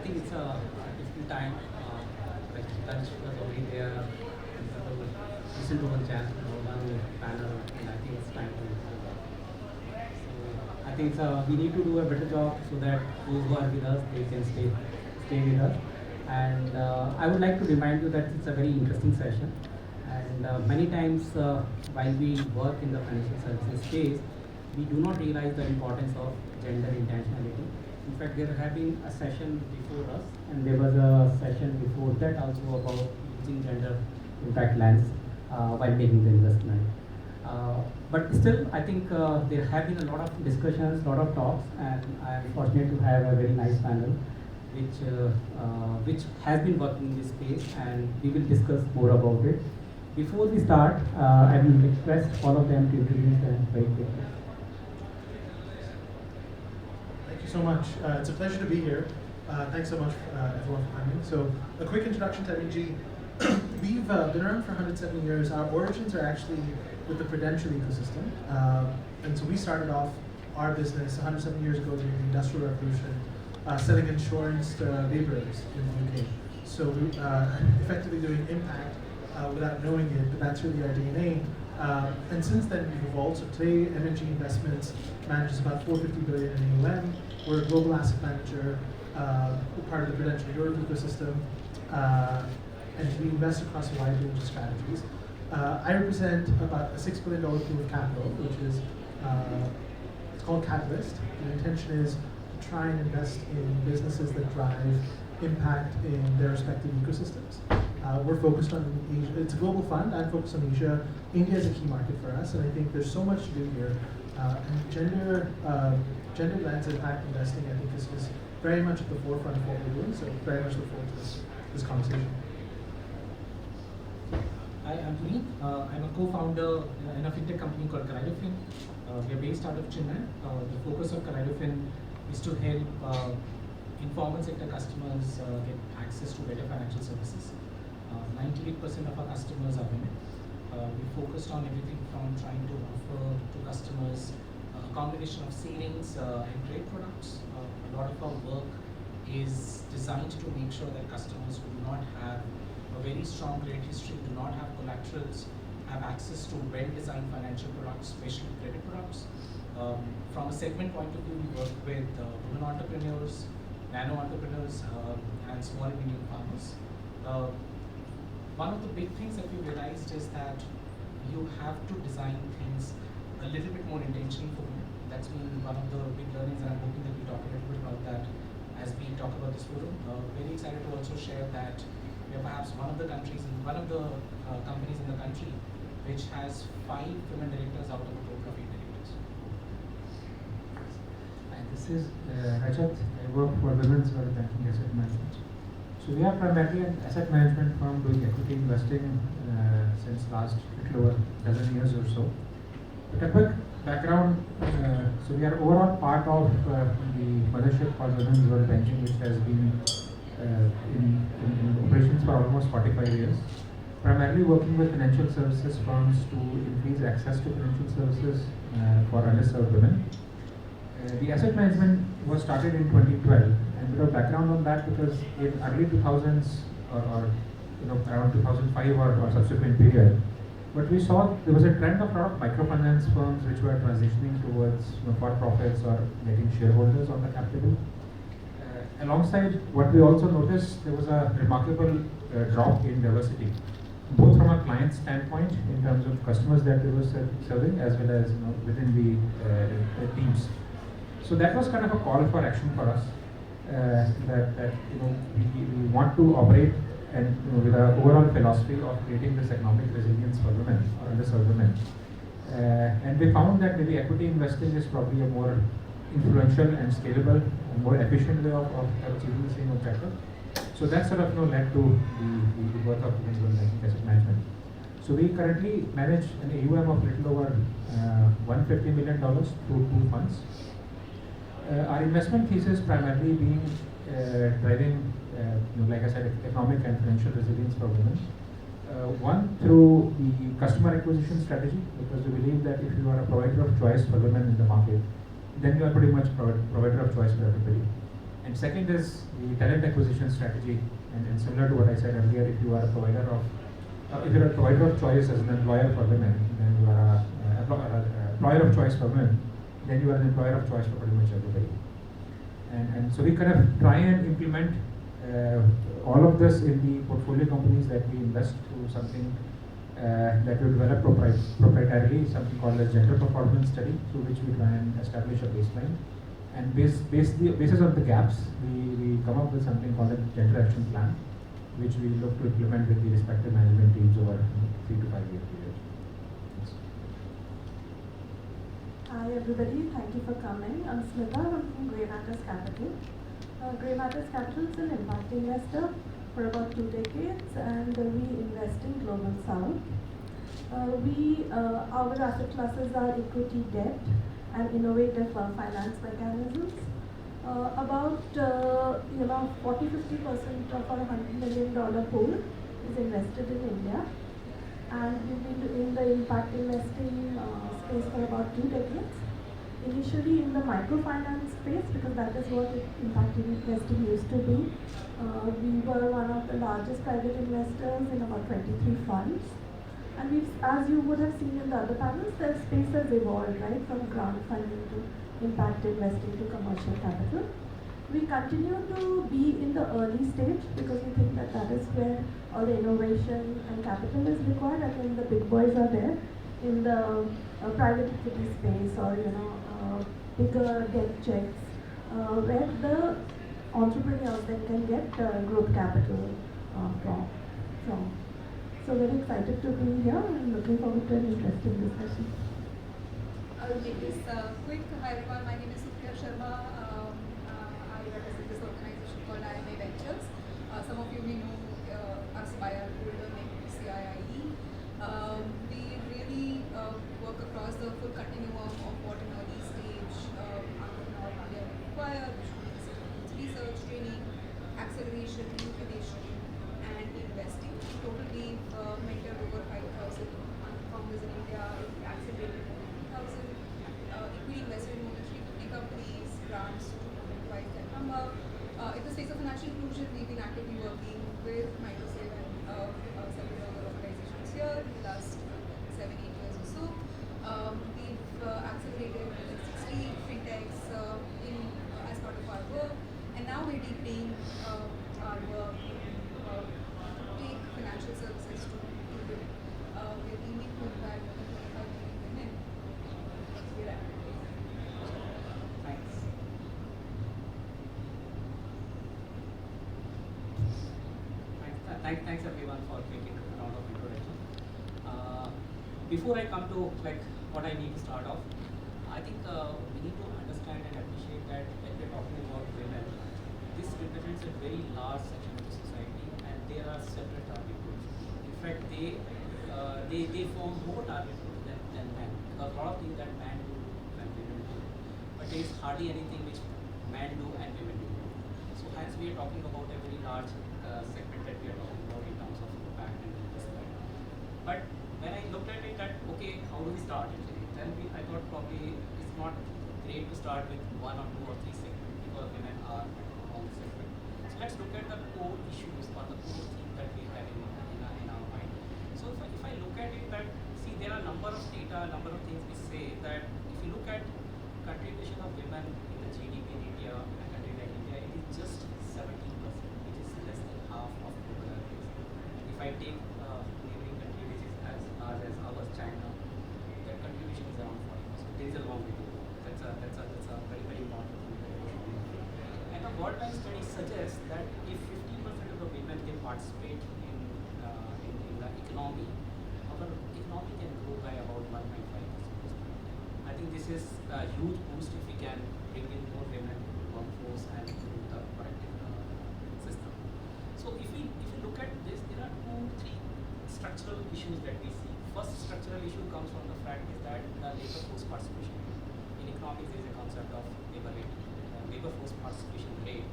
think it's a difficult time. Like Tansh was already there. And Prabhav listened to one panel, and I think it's time to move on. So I think we need to do a better job so that those who are with us they can stay with us. And I would like to remind you that it's a very interesting session. And many times while we work in the financial services space, we do not realize the importance of gender intentionality. In fact, there have been a session before us, and there was a session before that also about using gender impact lens while making the investment. But still, I think there have been a lot of discussions, a lot of talks, and I am fortunate to have a very nice panel which has been working in this space, and we will discuss more about it. Before we start, I will request all of them to introduce them very quickly. Thank you so much. It's a pleasure to be here. Thanks so much, everyone, for coming. So, a quick introduction to MEG. We've been around for 170 years. Our origins are actually with the prudential ecosystem. And so we started off our business 170 years ago during the Industrial Revolution, selling insurance to laborers in the UK. So we effectively doing impact without knowing it, but that's really our DNA. And since then we've evolved. So today, MEG Investments manages about 450 billion in AUM. We're a global asset manager, part of the Prudential Europe ecosystem, and we invest across a wide range of strategies. I represent about a $6 billion pool of capital, which is it's called Catalyst. The intention is to try and invest in businesses that drive impact in their respective ecosystems. We're focused on Asia. It's a global fund. I'm focused on Asia. India is a key market for us, and I think there's so much to do here. And gender lens impact investing, I think, is very much at the forefront of what we're doing. So very much look forward to this conversation. Hi, I'm Puneet. I'm a co-founder in a fintech company called Kaleidofin. We are based out of Chennai. The focus of Kaleidofin is to help informal sector customers get access to better financial services. 98% of our customers are women. We focused on everything from trying to offer to customers a combination of savings and trade products. A lot of our work is designed to make sure that customers who do not have a very strong credit history, do not have collaterals, have access to well-designed financial products, especially credit products. From a segment point of view, we work with women entrepreneurs, nano entrepreneurs, and small and medium farmers. One of the big things that we realized is that you have to design things a little bit more intentionally for women. That's been one of the big learnings, and I'm hoping that we talk a little bit about that as we talk about this forum. Very excited to also share that we are perhaps one of the companies in the country which has 5 women directors out of a total of 8 directors. Hi, this is Rajat. I work for Women's Wealth Banking Asset Management. So we are primarily an asset management firm doing equity investing since last little over a dozen years or so. But a quick background, so we are overall part of the mothership called Women's Wealth Banking, which has been in operations for almost 45 years, primarily working with financial services firms to increase access to financial services for underserved women. The asset management was started in 2012, and a bit of background on that because in early 2000s or around 2005 or subsequent period, but we saw there was a trend of a lot of microfinance firms which were transitioning towards for-profits or getting shareholders on the capital. Alongside what we also noticed, there was a remarkable drop in diversity, both from a client standpoint in terms of customers that we were serving, as well as within the teams. So that was kind of a call for action for us. That we want to operate and with an overall philosophy of creating this economic resilience for women or underserved women. And we found that maybe equity investing is probably a more influential and scalable and more efficient way of achieving the same objective. So that sort of led to the birth of Women's Wealth Banking Asset Management. So we currently manage an AUM of little over $150 million through 2 funds. Our investment thesis primarily being driving, like I said, economic and financial resilience for women. One, through the customer acquisition strategy, because we believe that if you are a provider of choice for women in the market, then you are pretty much provider of choice for everybody. And second is the talent acquisition strategy. And similar to what I said earlier, if you are a provider of if you're a provider of choice as an employer for women, then you are a employer of choice for women, then you are an employer of choice for pretty much everybody. And so we kind of try and implement all of this in the portfolio companies that we invest through something that we develop proprietarily, something called a gender performance study, through which we try and establish a baseline. And basis on the gaps, we come up with something called a gender action plan, which we look to implement with the respective management teams over 3 to 5 year period. Hi everybody, thank you for coming. I'm Smita, I'm from Grey Matters Capital. Grey Matters Capital is an impact investor for about 2 decades, and we invest in Global South. Our asset classes are equity, debt, and innovative finance mechanisms. About 40-50% of our $100 million pool is invested in India, and we've been in the impact investing space for about 2 decades. Initially in the microfinance space, because that is what impact investing used to be. We were one of the largest private investors in about 23 funds. And as you would have seen in the other panels, the space has evolved, right, from grant funding to impact investing to commercial capital. We continue to be in the early stage because we think that that is where all the innovation and capital is required, and then the big boys are there in the private equity space, or bigger debt checks, where the entrepreneurs then can get growth capital from. So very excited to be here and looking forward to an interesting discussion. I'll make this quick. Hi everyone, my name is Supriya Sharma. I represent this organization called IMA Ventures. Some of you may know us by our older name, CIIE. We really work across the full continuum of what an early stage entrepreneur may require, which means research, training, acceleration, incubation, and investing. Totally mentored over 5,000 founders in India, accelerated over 2,000, equity invested in more than 350 companies, grants to twice that number. In the space of financial inclusion, we've been actively working with Microsoft and several other organizations here in the last 7-8 years or so. We've accelerated more than 60 fintechs as part of our work, and now we're deepening our work take financial services to women. We're aiming to impact 25 million women. We're at. Thanks. Thanks everyone for making a round of introduction. Before I come to what I need to start off, I think we need to understand and appreciate that when we're talking about women, this represents a very large section of the society, and there are separate target groups. In fact, they form more target groups than men, because a lot of things that men do and women do, but there is hardly anything which men do and women do. So hence we are talking about a very large segment that we are talking about in terms of impact and investment. But when I looked at it, that okay, how do we start actually? Then I thought probably it's not great to start with 1 or 2 or 3 segments, because women are all segment. So let's look at the core issues or the core theme that we have in our mind. So if I look at it, that see there are a number of data, a number of things we say that if you look at contribution of women in the GDP in India, a country like India, it is just 17%, which is less than half of global average. If I take neighboring country which is as large as ours, China, their contribution is around 40%. There is a long way to go. That's a very very important thing. And the World Bank study suggests that if 50% of the women they participate in the economy, our economy can grow by about 1.5%. I think this is a huge boost if we can bring in more women to the workforce and improve the productive system. So if we look at this, there are 2-3 structural issues that we see. First structural issue comes from the fact is that the labor force participation. In economics, there is a concept of labor force participation rate,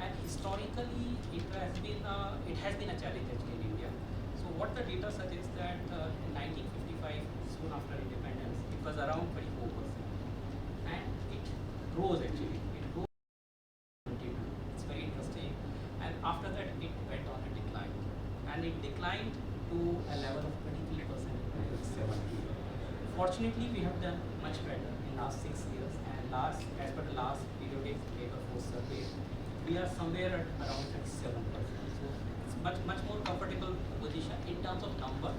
and historically it has been a challenge actually in India. So what the data suggests that in 1955, soon after independence, it was around 24%, and it grows actually. It grows 2020. Fortunately, we have done much better in last 6 years, and as per the last periodic labor force survey, we are somewhere at around 37%. So it's much more comfortable position in terms of number,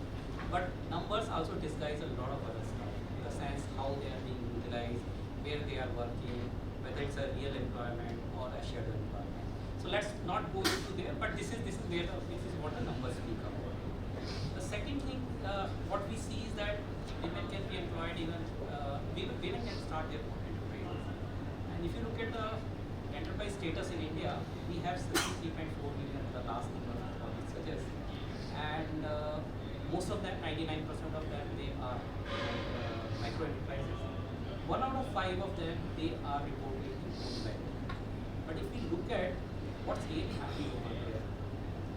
but numbers also disguise a lot of other stuff, in the sense how they are being utilized, where they are working, whether it's a real employment or a shared employment. So let's not go into there, but this is what the numbers speak about. The second thing, what we see is that women can be employed even, women can start their own enterprises. And if you look at the enterprise status in India, we have 63.4 million, the last number what it suggests. And most of them, 99% of them, they are micro enterprises. 1 out of 5 of them, they are reported in own language. But if we look at what's really happening over there,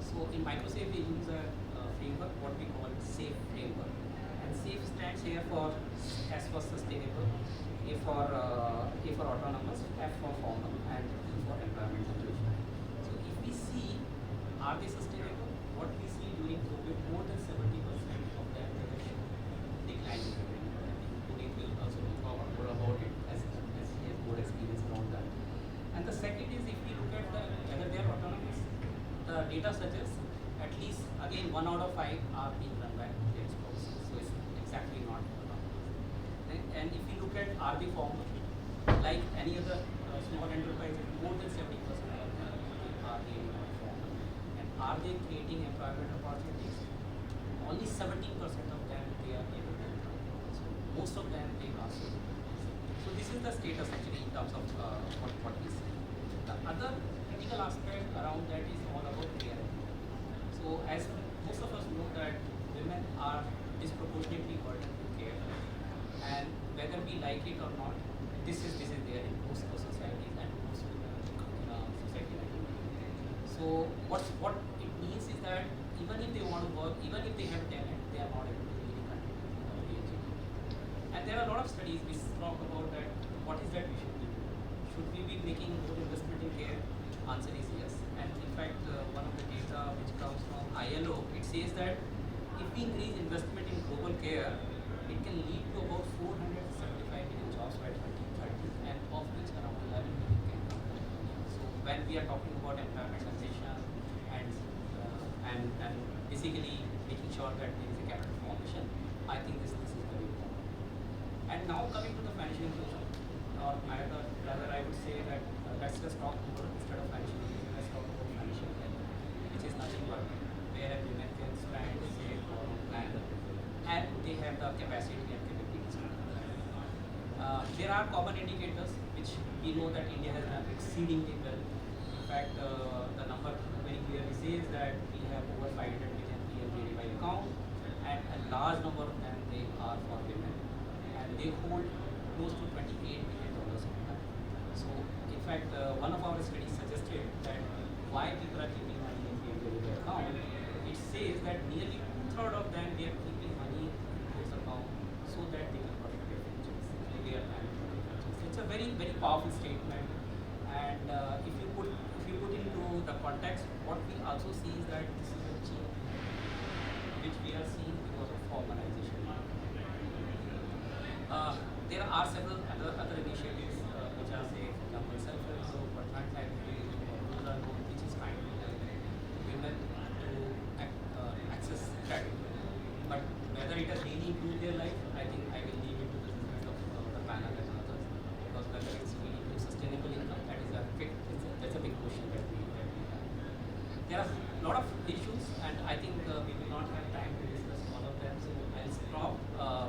so in MicroSafe we use a framework, what we call SAFE framework. And SAFE stands here for S for sustainable, A for autonomous, F for formal, and E for environmental solution. So if we see, are they sustainable? What we see during COVID, more than 70% of them have shown decline in revenue. I think Puneet will also talk more about it as he has more experience around that. And the second is, if we look at whether they are autonomous, the data suggests at least, again, 1 out of 5 are being run by their spouses. So it's exactly not autonomous. And if we look at, are they formal? Like any other small enterprise, more than 70% of them are really not formal. And are they creating employment opportunities? Only 17% of them they are able to employ. So most of them they are so. So this is the status actually in terms of what we see. The other critical aspect around that is all about care. So as most of us know that women are disproportionately burdened with care, and whether we like it or not, this is there in most of societies and most society. So what it means is that even if they want to work, even if they have talent, they are not able to really continue PhD. And there are a lot of studies which talk about that. What is that we should be doing? Should we be making more investment in care? Answer is yes. And in fact, one of the data which comes from ILO, it says that if we increase investment in global care, it can lead to about 475 million jobs by 2030, and of which around 11 million can come from India. So when we are talking about implementation and basically making sure that there is a capital formation, I think this is very important. And now coming to the financial inclusion, or rather I would say that let's just talk more instead of financial inclusion, let's talk about financial health, which is nothing but where women can spend, save, borrow, plan, and they have the capacity and capabilities. There are common indicators which we know that India has done exceedingly well. In fact, the number very clearly says that we have over 500 million PMJDY accounts, and a large number of them they are for women, and they hold close to $28 billion of money. So, in fact, one of our studies suggested that why people are keeping money in PMJDY account. It says that nearly 2/3 of them they are keeping money in those accounts so that they can protect their futures. So it's a very powerful statement. And if you put into the context, what we also see is that this is a change which we are seeing because of formalization. There are several other initiatives which are, say, for example, self-help group or joint library or rural group, which is trying to help women to access credit. But whether it has really improved their life, I think I will leave it to the judgment of the panel and others, because whether it's really to sustainable income, that's a big question that we have. There are a lot of issues, and I think we will not have time to discuss all of them, so I'll stop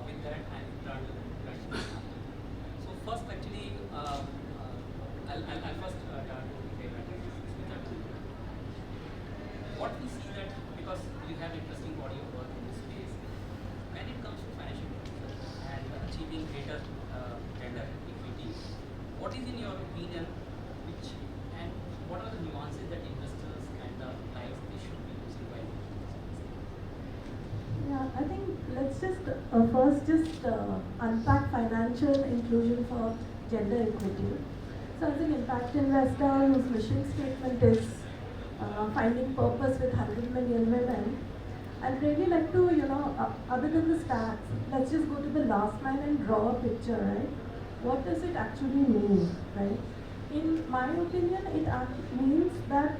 with that and turn to the questions. So first, actually, I'll first turn to what we see that, because you have interesting body of work in this space, when it comes to financial inclusion and achieving greater gender equity, what is in your opinion, and what are the nuances that investors and the clients they should be using while making this? Yeah, I think let's just first unpack financial inclusion for gender equity. So as an impact investor whose mission statement is finding purpose with 100 million women, I'd really like to, other than the stats, let's just go to the last line and draw a picture, right? What does it actually mean, right? In my opinion, it means that,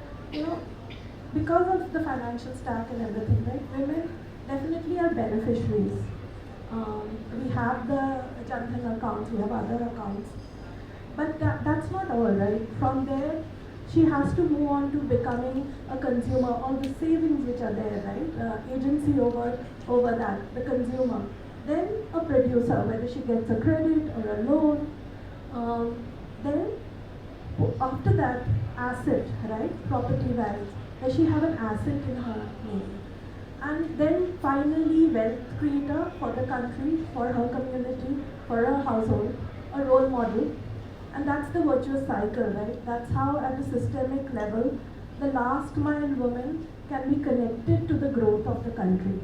because of the financial stack and everything, right, women definitely are beneficiaries. We have the Jandhan accounts, we have other accounts. But that's not all, right? From there, she has to move on to becoming a consumer. All the savings which are there, right? Agency over that, the consumer. Then a producer, whether she gets a credit or a loan. Then after that, asset, right? Property rights. Does she have an asset in her name? And then finally, wealth creator for the country, for her community, for her household, a role model. And that's the virtuous cycle, right? That's how, at a systemic level, the last mile woman can be connected to the growth of the country.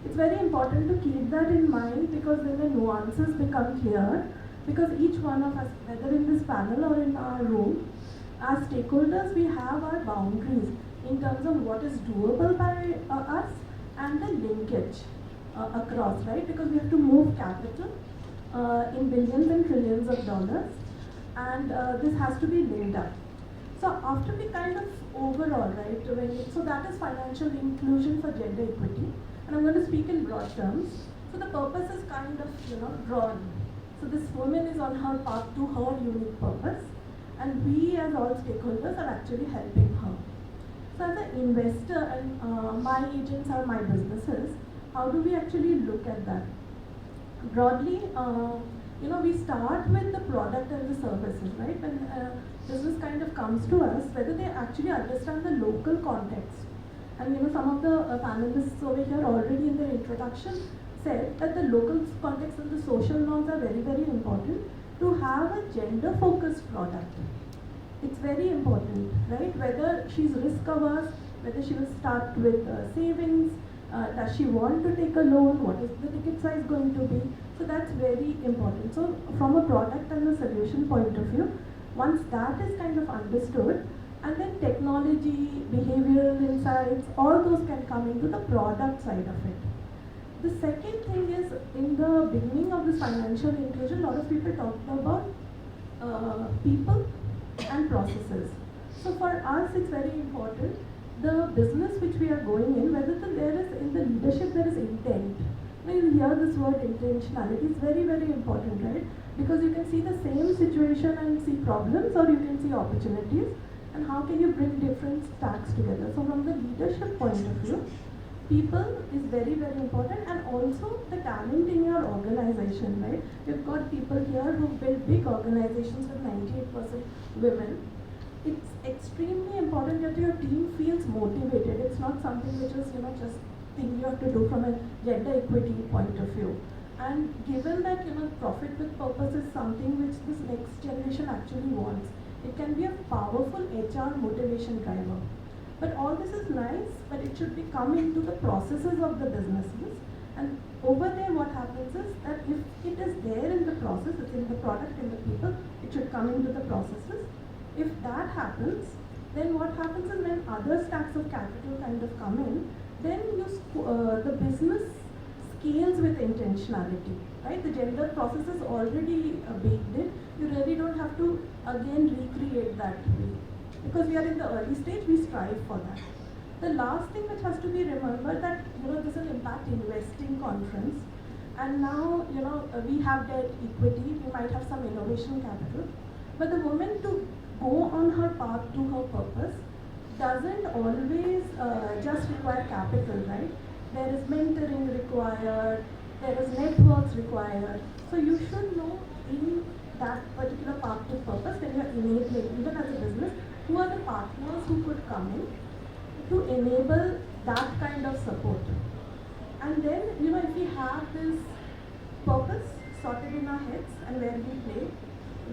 It's very important to keep that in mind, because then the nuances become clear. Because each one of us, whether in this panel or in our room, as stakeholders, we have our boundaries in terms of what is doable by us and the linkage across, right? Because we have to move capital in billions and trillions of dollars, and this has to be linked up. So after we kind of overall, right, so that is financial inclusion for gender equity, and I'm going to speak in broad terms. So the purpose is kind of, drawn. So this woman is on her path to her unique purpose, and we as all stakeholders are actually helping her. So as an investor, and my agents are my businesses, how do we actually look at that? Broadly, we start with the product and the services, right? When business kind of comes to us, whether they actually understand the local context. And some of the panelists over here already in their introduction said that the local context and the social norms are very, very important to have a gender-focused product. It's very important, right? Whether she's risk averse, whether she will start with savings, does she want to take a loan, what is the ticket size going to be? So that's very important. So from a product and a solution point of view, once that is kind of understood, and then technology, behavioral insights, all those can come into the product side of it. The second thing is, in the beginning of this financial inclusion, a lot of people talked about people and processes. So for us, it's very important, the business which we are going in, whether there is in the leadership there is intent. When you hear this word intentionality, it's very, very important, right? Because you can see the same situation and see problems, or you can see opportunities, and how can you bring different stacks together. So from the leadership point of view, people is very, very important, and also the talent in your organization, right? We've got people here who build big organizations with 98% women. It's extremely important that your team feels motivated. It's not something which is, just thing you have to do from a gender equity point of view. And given that, profit with purpose is something which this next generation actually wants, it can be a powerful HR motivation driver. But all this is nice, but it should be come into the processes of the businesses. And over there, what happens is that if it is there in the process, it's in the product, in the people, it should come into the processes. If that happens, then what happens is when other stacks of capital kind of come in, then the business scales with intentionality, right? The gender process is already baked in. You really don't have to again recreate that way. Because we are in the early stage, we strive for that. The last thing which has to be remembered that, this is an impact investing conference. And now, we have debt equity, we might have some innovation capital. But the woman to go on her path to her purpose doesn't always just require capital, right? There is mentoring required, there is networks required. So you should know in that particular path to purpose, when you're enabling, even as a business, who are the partners who could come in to enable that kind of support. And then, if we have this purpose sorted in our heads and where we play,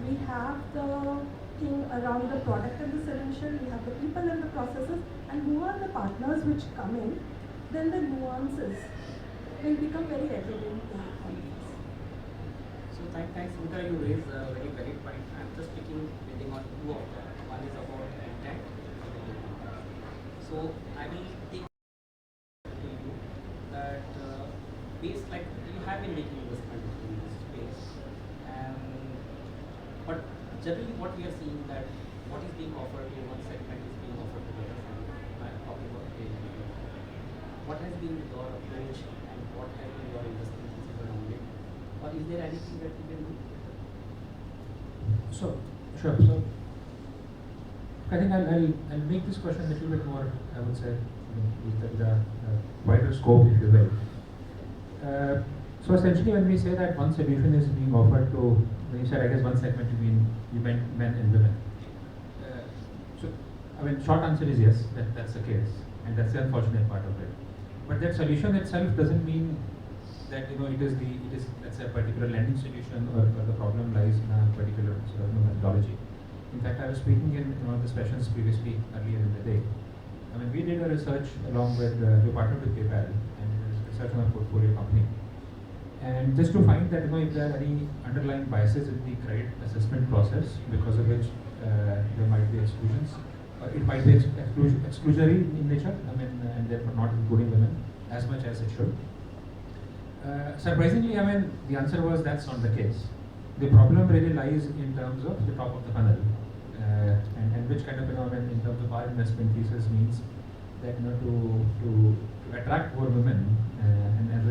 we have the thing around the product and the solution, we have the people and the processes, and who are the partners which come in, then the nuances will become very evident in all of this. So thanks, Smita, you raised a very valid point. I'm just building on two of them. One is about intent. So I will take to you But generally, what we are seeing that what is being offered to one segment is being offered to the other segment. I'm talking about pay. What has been your approach and what has been your investment thesis around it? Or is there anything that you can do? So, sure. So, I think I'll make this question a little bit more, I would say, with the wider scope, if you will. So essentially, when we say that one solution is being offered to, when you said, I guess one segment, you meant men and women. So, I mean, short answer is yes, that's the case, and that's the unfortunate part of it. But that solution itself doesn't mean that it is let's say a particular lending solution or the problem lies in a particular sort of methodology. In fact, I was speaking in one of the sessions previously earlier in the day. I mean, we did a research along with we partnered with PayPal and research on a portfolio company. And just to find that if there are any underlying biases in the credit assessment process because of which there might be exclusions, or it might be exclusionary in nature. I mean, and therefore not including women as much as it should. Surprisingly, I mean, the answer was that's not the case. The problem really lies in terms of the top of the funnel, and which kind of in terms of our investment thesis means that to attract more women, and as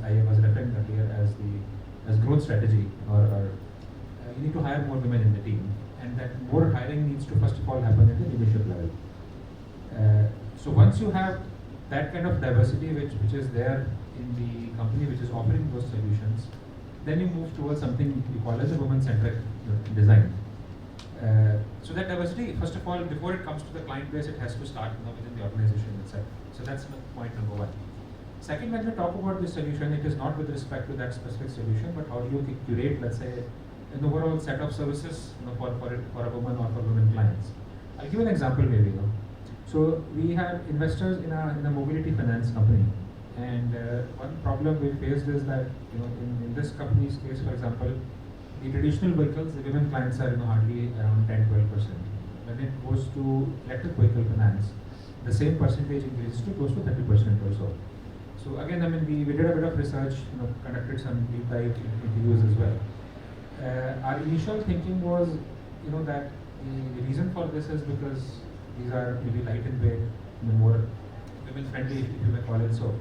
I was referring earlier as growth strategy, or you need to hire more women in the team, and that more hiring needs to first of all happen at the leadership level. So once you have that kind of diversity which is there in the company which is offering those solutions, then you move towards something we call as a woman-centric design. So that diversity, first of all, before it comes to the client base, it has to start within the organization itself. So that's point number one. Second, when we talk about this solution, it is not with respect to that specific solution, but how do you curate, let's say, an overall set of services for a woman or for women clients. I'll give an example maybe. So we have investors in a mobility finance company. And one problem we faced is that in this company's case, for example, the traditional vehicles, the women clients are hardly around 10-12%. When it goes to electric vehicle finance, the same percentage increases to close to 30% or so. So again, I mean, we did a bit of research, conducted some deep dive interviews as well. Our initial thinking was, that the reason for this is because these are maybe light in weight, more women friendly, if you may call it so.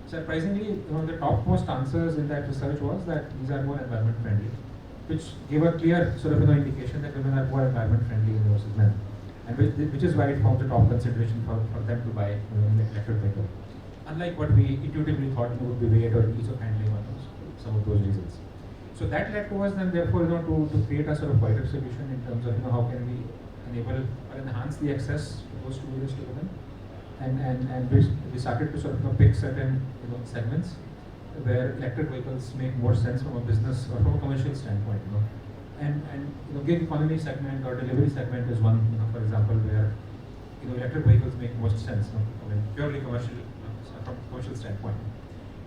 Surprisingly, the topmost answers in that research was that these are more environment friendly, which gave a clear sort of indication that women are more environment friendly versus men, and which is why it forms the top consideration for them to buy an electric vehicle. Unlike what we intuitively thought would be weight or ease of handling or some of those reasons. So that led to us then therefore to create a sort of wider solution in terms of how can we enable or enhance the access to those two-wheelers to women. And we started to sort of pick certain segments where electric vehicles make more sense from a business or from a commercial standpoint. And gig economy segment or delivery segment is one, for example, where electric vehicles make most sense, purely commercial from a commercial standpoint.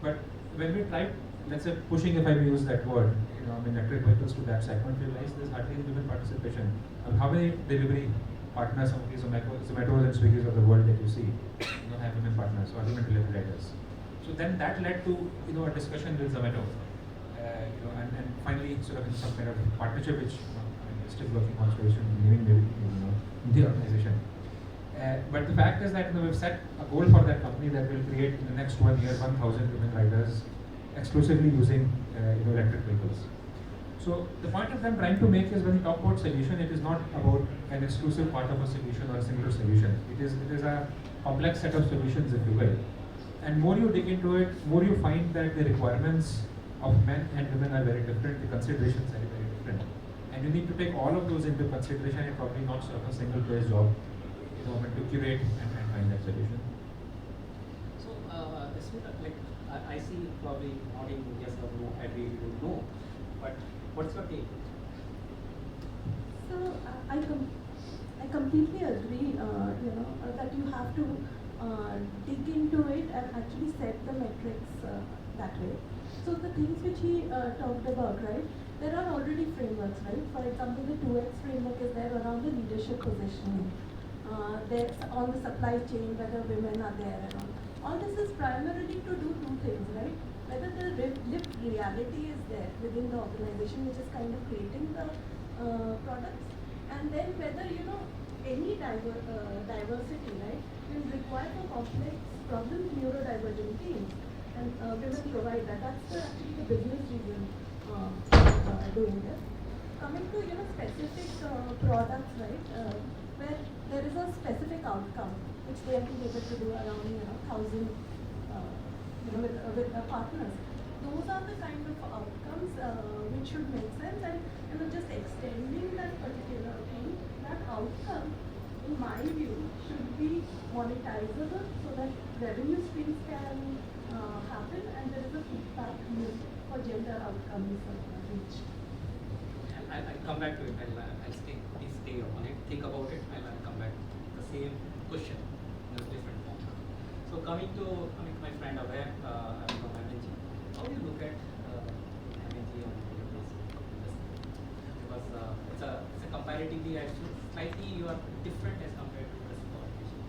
But when we tried, let's say, pushing, if I may use that word, electric vehicles to that segment, we realized there's hardly any women participation. How many delivery partners, some of these Zomatos and Swiggies of the world that you see, have women partners or women delivery riders. So then that led to a discussion with Zomato, and finally sort of some kind of partnership which we're still working on solution, maybe in the organization. But the fact is that we've set a goal for that company that will create in the next 1 year 1,000 women riders exclusively using electric vehicles. So the point of them trying to make is when we talk about solution, it is not about an exclusive part of a solution or a single solution. It is a complex set of solutions, if you will. And more you dig into it, more you find that the requirements of men and women are very different, the considerations are very different. And you need to take all of those into consideration and probably not sort of a single place job to curate and find that solution. So, I see probably nodding yes or no, agree or no, but what's your take? So I completely agree. That you have to dig into it and actually set the metrics that way. So the things which he talked about, right? There are already frameworks, right? For example, the 2X framework is there around the leadership positioning. There's on the supply chain, whether women are there and all. All this is primarily to do two things, right? Whether the lived reality is there within the organization, which is kind of creating the products, and then whether any diversity, right, will require for complex problems neurodivergent teams, and women provide that. That's actually the business reason doing this. Coming to specific products, right, where there is a specific outcome which they have been able to do around 1,000 with partners. Those are the kind of outcomes which should make sense, and just extending that particular thing, that outcome, in my view, should be monetizable so that revenue streams can happen and there is a feedback loop for gender outcomes reached. I'll come back to it. I'll stay on it. Think about it. I'll come back to the same question in a different form. So coming to my friend Abhay, I'm from MNG. How do you look at MNG on a daily basis? Because it's a comparatively actually slightly you are different as compared to the rest of the organization.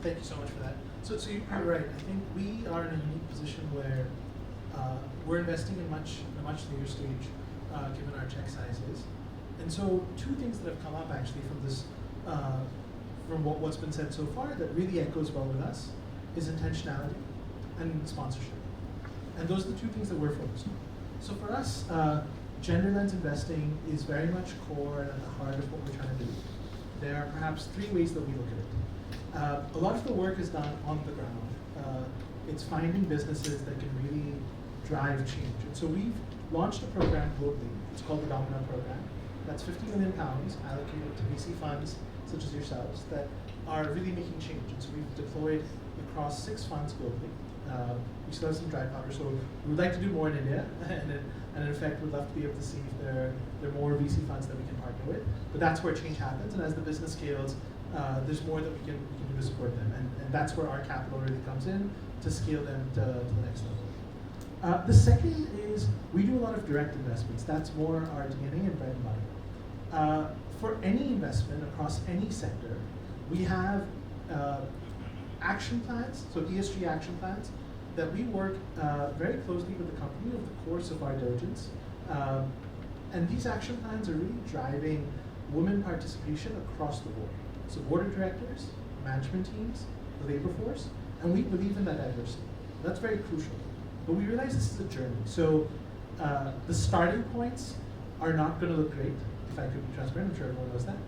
Thank you so much for that. So you're right. I think we are in a unique position where we're investing in a much later stage, given our check sizes. And so two things that have come up actually from this, from what's been said so far that really echoes well with us is intentionality and sponsorship. And those are the two things that we're focused on. So for us, gender lens investing is very much core and at the heart of what we're trying to do. There are perhaps three ways that we look at it. A lot of the work is done on the ground. It's finding businesses that can really drive change. And so we've launched a program globally. It's called the Domino Program. That's £50 million allocated to VC funds such as yourselves that are really making change. And so we've deployed across 6 funds globally. We still have some dry powder, so we would like to do more in India, and in fact, we'd love to be able to see if there are more VC funds that we can partner with. But that's where change happens, and as the business scales, there's more that we can do to support them, and that's where our capital really comes in to scale them to the next level. The second is we do a lot of direct investments. That's more our DNA and bread and butter. For any investment across any sector, we have action plans, so ESG action plans, that we work very closely with the company over the course of our diligence. And these action plans are really driving women participation across the board. So board of directors, management teams, the labor force, and we believe in that diversity. That's very crucial. But we realize this is a journey. So the starting points are not going to look great, if I could be transparent, I'm sure everyone knows that.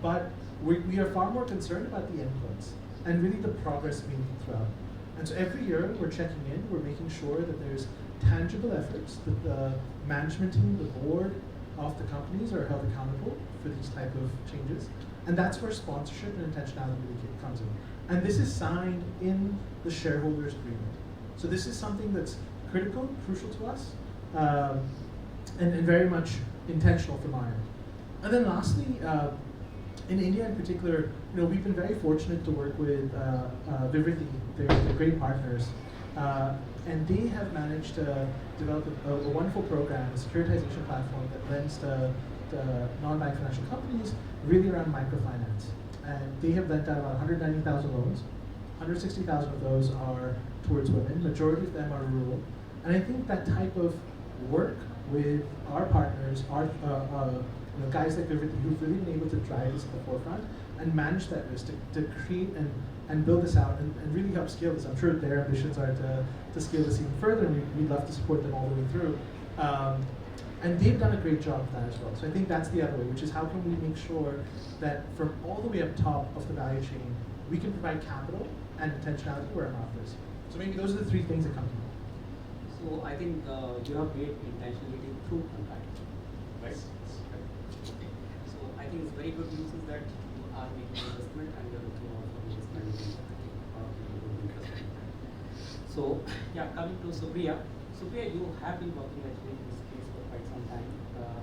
But we are far more concerned about the endpoints and really the progress being made throughout. And so every year we're checking in, we're making sure that there's tangible efforts, that the management team, the board of the companies are held accountable for these type of changes. And that's where sponsorship and intentionality really comes in. And this is signed in the shareholders agreement. So this is something that's critical, crucial to us, and very much intentional from our end. And then lastly, in India in particular, we've been very fortunate to work with Vivriti. They're great partners. And they have managed to develop a wonderful program, a securitization platform that lends to non-bank financial companies really around microfinance. And they have lent out about 190,000 loans. 160,000 of those are towards women. Majority of them are rural. And I think that type of work with our partners, our guys like Vivriti, who've really been able to drive this to the forefront and manage that risk to create and build this out and really help scale this. I'm sure their ambitions are to scale this even further, and we'd love to support them all the way through. And they've done a great job of that as well. So I think that's the other way, which is how can we make sure that from all the way up top of the value chain, we can provide capital and intentionality where our mouth is. So maybe those are the three things that come to mind. So I think you have made intentionality through contact, right? Okay. So I think it's very good news is that you are making investment and you're looking out for investment. So yeah, coming to Supriya. Supriya, you have been working actually in this space for quite some time,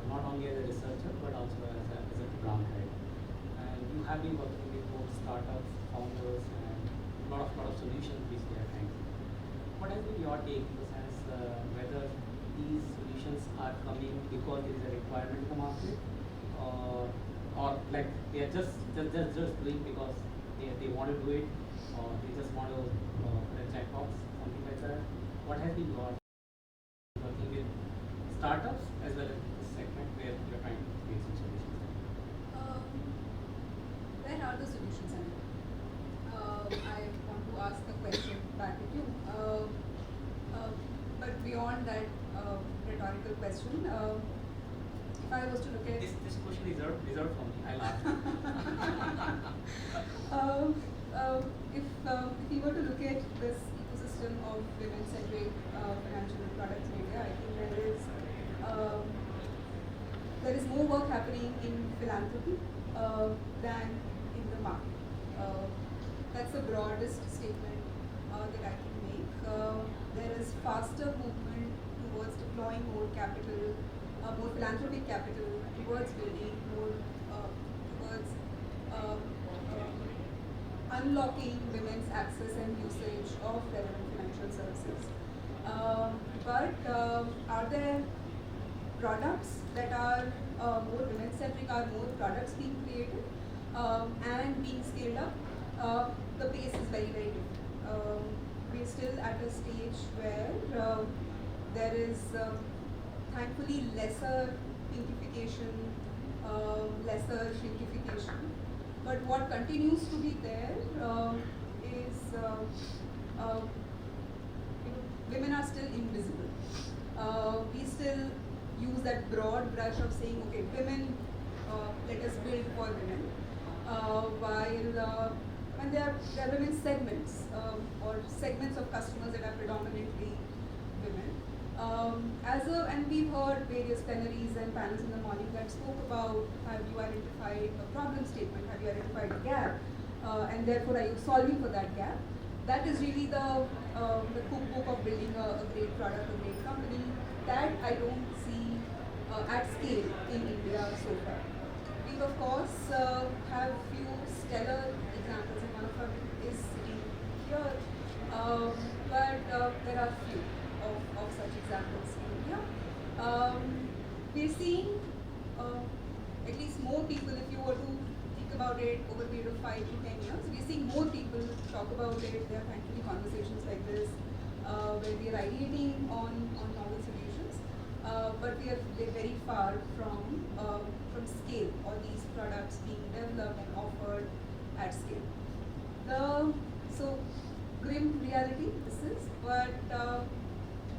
not only as a researcher but also as a program head. And you have been working with both startups, founders, and a lot of solutions which they are trying. What has been your take in the sense whether these solutions are coming because there is a requirement in the market, or like they are just doing because they want to do it, or they just want to put a checkbox, something like that? What has been your working with startups as well as the sector? where you're trying to create some solutions. Where are the solutions? I want to ask the question back at you. But beyond that rhetorical question, if I was to look at This question is reserved for me. I'll ask. if you were to look at this ecosystem of women-centric financial products media, I think there is more work happening in philanthropy than in the market. That's the broadest statement that I can make. There is faster movement towards deploying more capital, more philanthropic capital towards building, more towards unlocking women's access and usage of relevant financial services. But are there products that are more women-centric, are more products being created and being scaled up? The pace is very, very different. We're still at a stage where there is thankfully lesser pinkification, lesser shrinkification. But what continues to be there is women are still invisible. We still use that broad brush of saying, okay, women, let us build for women, while when there are women segments or segments of customers that are predominantly women. And we've heard various plenaries and panels in the morning that spoke about, have you identified a problem statement, have you identified a gap, and therefore are you solving for that gap? That is really the cookbook of building a great product, a great company. That I don't see at scale in India so far. We of course have few stellar examples, and one of them is sitting here, but there are few of such examples in India. We're seeing at least more people, if you were to think about it over a period of 5 to 10 years, we're seeing more people talk about it. There are thankfully conversations like this where we are ideating on novel solutions, but we are very far from scale, or these products being developed and offered at scale. So grim reality this is, but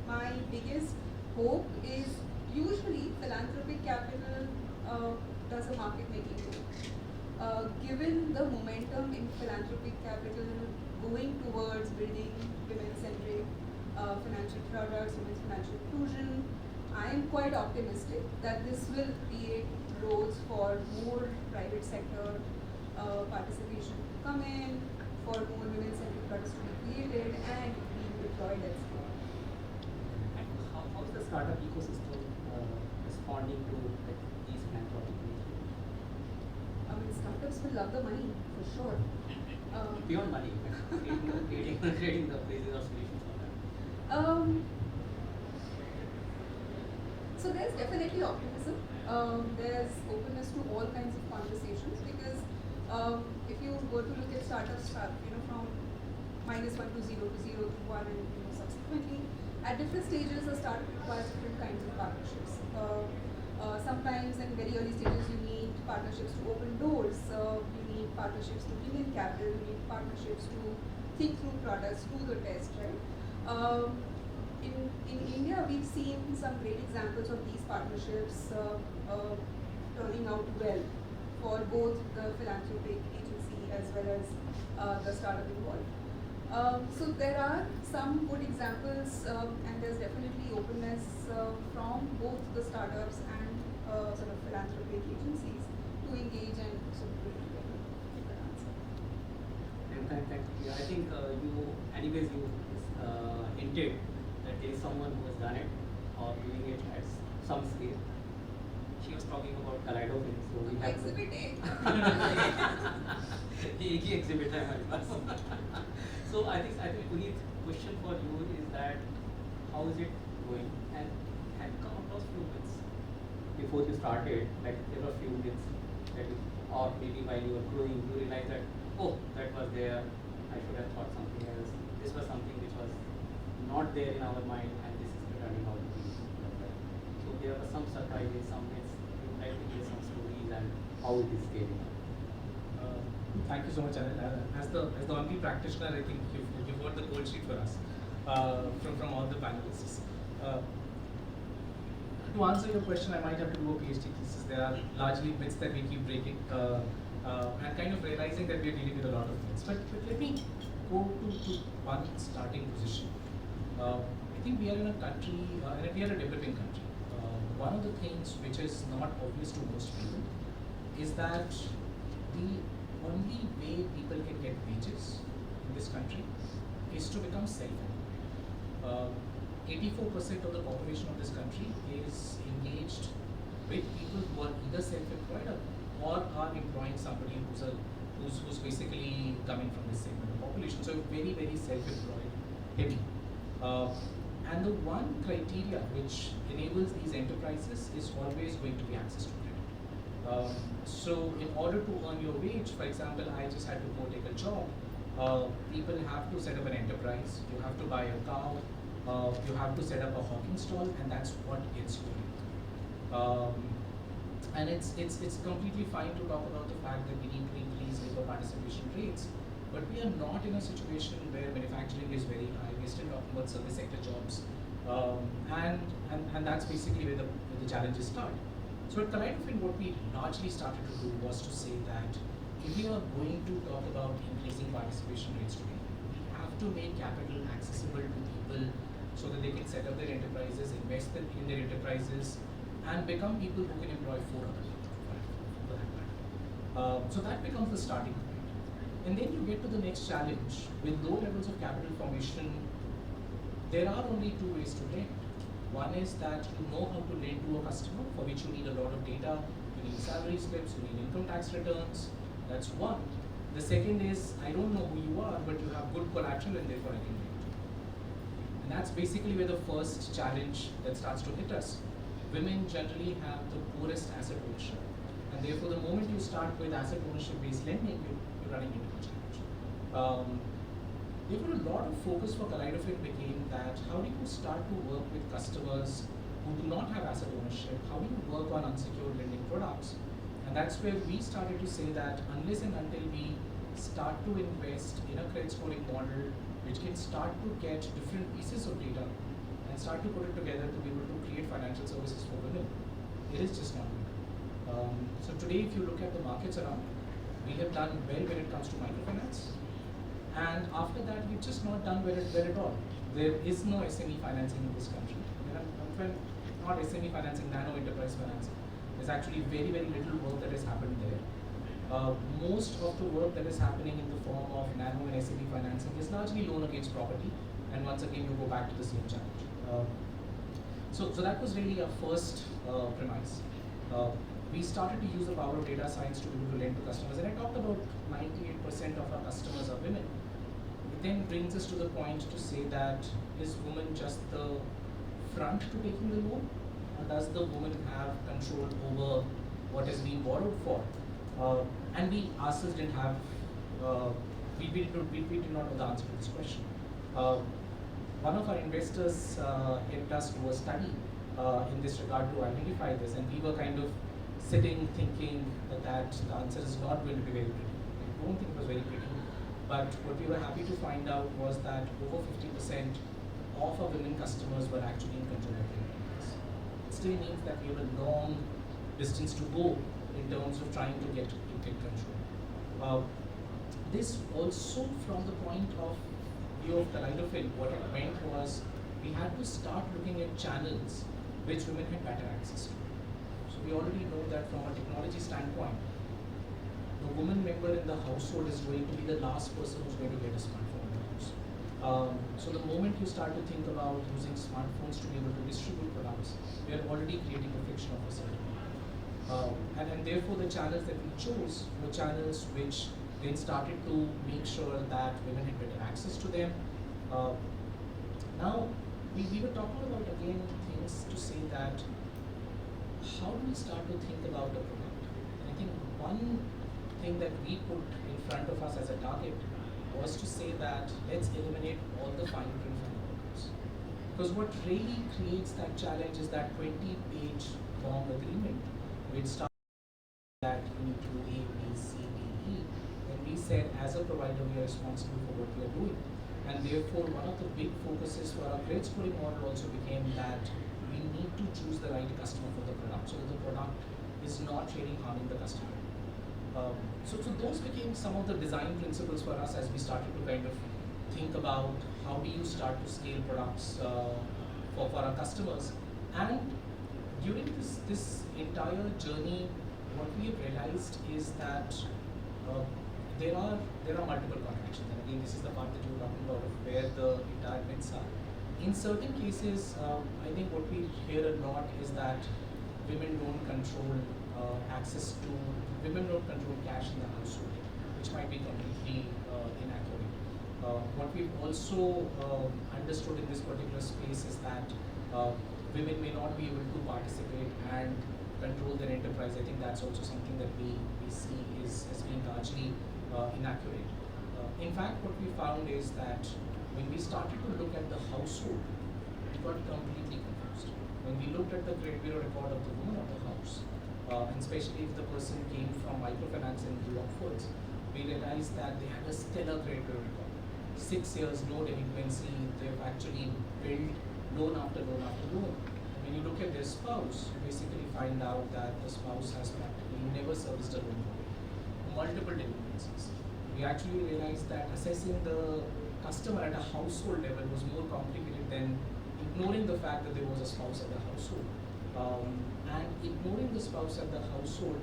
my biggest hope is usually philanthropic capital does a market making role. Given the momentum in philanthropic capital going towards building women-centric financial products, women's financial inclusion, I am quite optimistic that this will create roles for more private sector participation to come in, for more women-centric products to be created and being deployed at scale. And how is the startup ecosystem responding to like, these philanthropic initiatives? I mean, startups will love the money for sure. Beyond money, creating the places or solutions for that. So there's definitely optimism. There's openness to all kinds of conversations, because if you were to look at startups, from -1 to 0 to 0 to 1, and subsequently, at different stages, a startup requires different kinds of partnerships. Sometimes in very early stages, you need partnerships to open doors. You need partnerships to bring in capital. You need partnerships to think through products, do the test, right? In India, we've seen some great examples of these partnerships turning out well for both the philanthropic agency as well as the startup involved. So there are some good examples, and there's definitely openness from both the startups and sort of philanthropic agencies to engage and sort of build together. Take that answer. And thank you. I think you hinted that there is someone who has done it or doing it at some scale. She was talking about Kaleidofin, so we have Exhibit A. एक ही exhibit है हमारे पास. So I think Puneet, question for you is that how is it going, and have you come across few myths before you started? Like there were few myths that you, or maybe while you were growing, you realized that that was there. I should have thought something else. This was something which was not there in our mind, and this is turning out to be like that. So there were some surprises, some myths how it is scaling up? Thank you so much, Anil. As the only practitioner, I think you've got the gold sheet for us from all the panelists. To answer your question, I might have to do a PhD thesis. There are largely myths that we keep breaking and kind of realizing that we're dealing with a lot of things. But let me go to one starting position. I think we are in a country, and we are a developing country. One of the things which is not obvious to most people is that the only way people can get wages in this country is to become self-employed. 84% of the population of this country is engaged with people who are either self-employed or are employing somebody who's basically coming from this segment of population. So very, very self-employed heavy. And the one criteria which enables these enterprises is always going to be access to credit. So in order to earn your wage, for example, I just had to go take a job. People have to set up an enterprise. You have to buy a cow. You have to set up a hawking stall, and that's what it's going. And it's completely fine to talk about the fact that we need to increase labor participation rates, but we are not in a situation where manufacturing is very high. We're still talking about service sector jobs, and that's basically where the challenges start. So at Kaleidofin, what we largely started to do was to say that if we are going to talk about increasing participation rates today, we have to make capital accessible to people so that they can set up their enterprises, invest in their enterprises, and become people who can employ 4 other people for that matter. So that becomes the starting point. And then you get to the next challenge. With low levels of capital formation, there are only 2 ways to lend. One is that you know how to lend to a customer, for which you need a lot of data, you need salary slips, you need income tax returns. That's one. The second is, I don't know who you are, but you have good collateral and therefore I can lend to you. And that's basically where the first challenge that starts to hit us. Women generally have the poorest asset ownership. And therefore, the moment you start with asset ownership based lending, you're running into a challenge. Therefore, a lot of focus for Kaleidofin became that how do you start to work with customers who do not have asset ownership? How do you work on unsecured lending products? And that's where we started to say that unless and until we start to invest in a credit scoring model which can start to get different pieces of data and start to put it together to be able to create financial services for women, it is just not good. So today, if you look at the markets around, we have done well when it comes to microfinance. And after that, we've just not done well at all. There is no SME financing in this country. Not SME financing, nano enterprise financing. There's actually very, very little work that has happened there. Most of the work that is happening in the form of nano and SME financing is largely loan against property. And once again, you go back to the same challenge. So that was really our first premise. We started to use the power of data science to be able to lend to customers. And I talked about 98% of our customers are women. It then brings us to the point to say that is woman just the front to taking the loan, or does the woman have control over what is being borrowed for? And we ourselves didn't have, we did not know the answer to this question. One of our investors helped us do a study in this regard to identify this, and we were kind of sitting thinking that the answer is not going to be very pretty. I don't think it was very pretty. But what we were happy to find out was that over 50% of our women customers were actually in control of their business. It still means that we have a long distance to go in terms of trying to get control. This also, from the point of view of Kaleidofin, what it meant was we had to start looking at channels which women had better access to. So we already know that from a technology standpoint, the woman member in the household is going to be the last person who's going to get a smartphone in the house. So the moment you start to think about using smartphones to be able to distribute products, we are already creating a friction of a certain kind. And therefore the channels that we chose were channels which then started to make sure that women had better access to them. Now, we were talking about again things to say that how do we start to think about the product? And I think one thing that we put in front of us as a target was to say that let's eliminate all the fine print from the workers. Because what really creates that challenge is that 20-page long agreement which starts that you need to do A, B, C, D, E. Then we said as a provider we are responsible for what we are doing. And therefore one of the big focuses for our credit scoring model also became that we need to choose the right customer for the product, so that the product is not really harming the customer. So those became some of the design principles for us as we started to kind of think about how do you start to scale products for our customers. And during this entire journey, what we have realized is that there are multiple contractions. And again, this is the part that you were talking about of where the entire myths are. In certain cases, I think what we hear a lot is that women don't control women don't control cash in the household, which might be completely inaccurate. What we've also understood in this particular space is that women may not be able to participate and control their enterprise. I think that's also something that we see as being largely inaccurate. In fact, what we found is that when we started to look at the household, we got completely confused. When we looked at the credit bureau record of the woman of the house, and especially if the person came from microfinance and grew upwards, we realized that they had a stellar credit bureau record. 6 years, no delinquency, they've actually built loan after loan after loan. When you look at their spouse, you basically find out that the spouse has practically never serviced a loan for multiple delinquencies. We actually realized that assessing the customer at a household level was more complicated than ignoring the fact that there was a spouse at the household. And ignoring the spouse at the household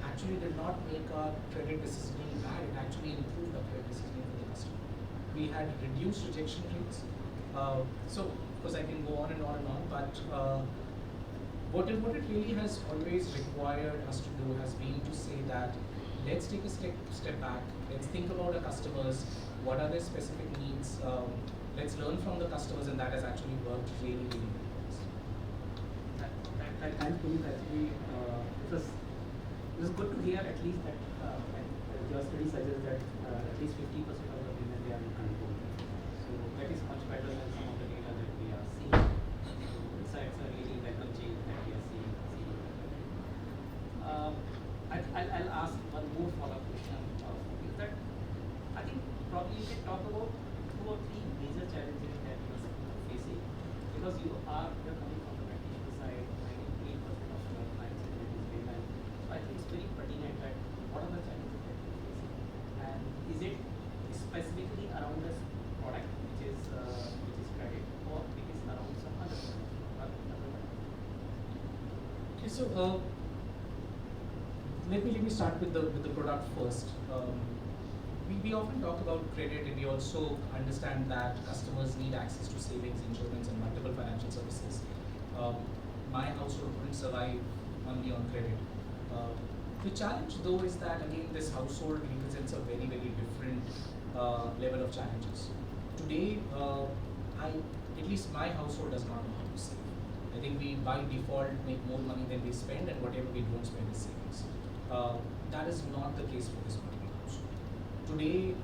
actually did not make our credit decisioning bad, it actually improved our credit decisioning for the customer. We had reduced rejection rates. So, of course, I can go on and on and on, but what it really has always required us to do has been to say that let's take a step back, let's think about our customers, what are their specific needs, let's learn from the customers, and that has actually worked really, really well. Thanks, Puneet. Actually, it was good to hear at least that your study suggests that at least 50% of the women they are in control. So that is much better than some of the data that we are seeing. So it's a really welcome change that we are seeing. I'll ask one more follow-up question. Is that I think probably you can talk about 2 or 3 major challenges that you are facing, because you're coming from the practitioner side. 98% of your clients are women. So I think it's very pertinent that what are the challenges that you're facing, and is it specifically around this product which is credit, or it is around some other product? Okay, so let me start with the product first. We often talk about credit, and we also understand that customers need access to savings, insurance, and multiple financial services. My household couldn't survive only on credit. The challenge, though, is that again this household represents a very, very different level of challenges. Today, at least my household does not know how to save. I think we by default make more money than we spend, and whatever we don't spend is savings. That is not the case for this particular household. Today,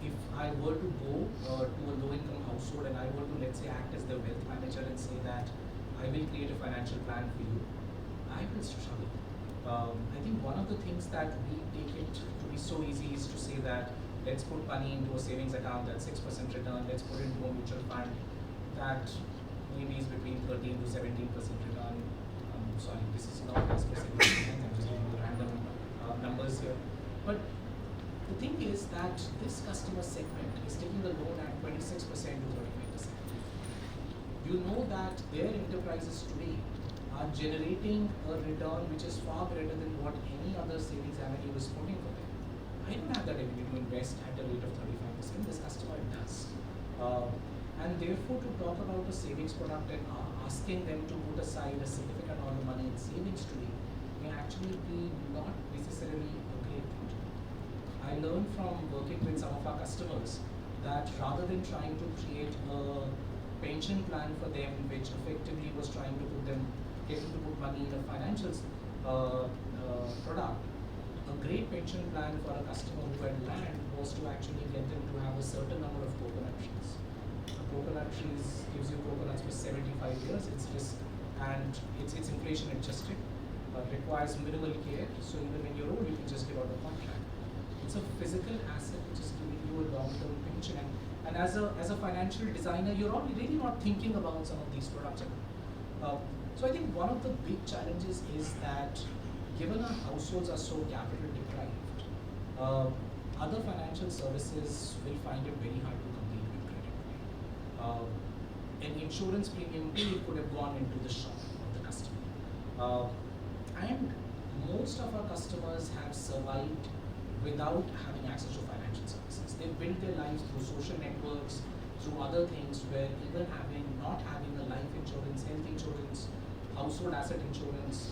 if I were to go to a low-income household and I were to, let's say, act as the wealth manager and say that I will create a financial plan for you, I will struggle. I think one of the things that we take it to be so easy is to say that let's put money into a savings account that's 6% return, let's put it into a mutual fund that maybe is between 13 to 17% return. Sorry, this is not as specific, I'm just giving you random numbers here. But the thing is that this customer segment is taking the loan at 26% to 35%. You know that their enterprises today are generating a return which is far greater than what any other savings avenue is putting for them. I don't have that ability to invest at a rate of 35%, this customer does. And therefore, to talk about a savings product and asking them to put aside a significant amount of money in savings today may actually be not necessarily a great thing. I learned from working with some of our customers that rather than trying to create a pension plan for them, which effectively was trying to get them to put money in a financial product, a great pension plan for a customer who had land was to actually get them to have a certain number of coconut trees. Coconut trees gives you coconuts for 75 years, it's risk and it's inflation adjusted. requires minimal care, so even when you're old, you can just give out a contract. It's a physical asset which is giving you a long-term pension. And as a financial designer, you're really not thinking about some of these products. So I think one of the big challenges is that given our households are so capital deprived, other financial services will find it very hard to compete with credit. An insurance premium bill could have gone into the shop of the customer. And most of our customers have survived without having access to financial services. They've built their lives through social networks, through other things where even not having a life insurance, health insurance, household asset insurance,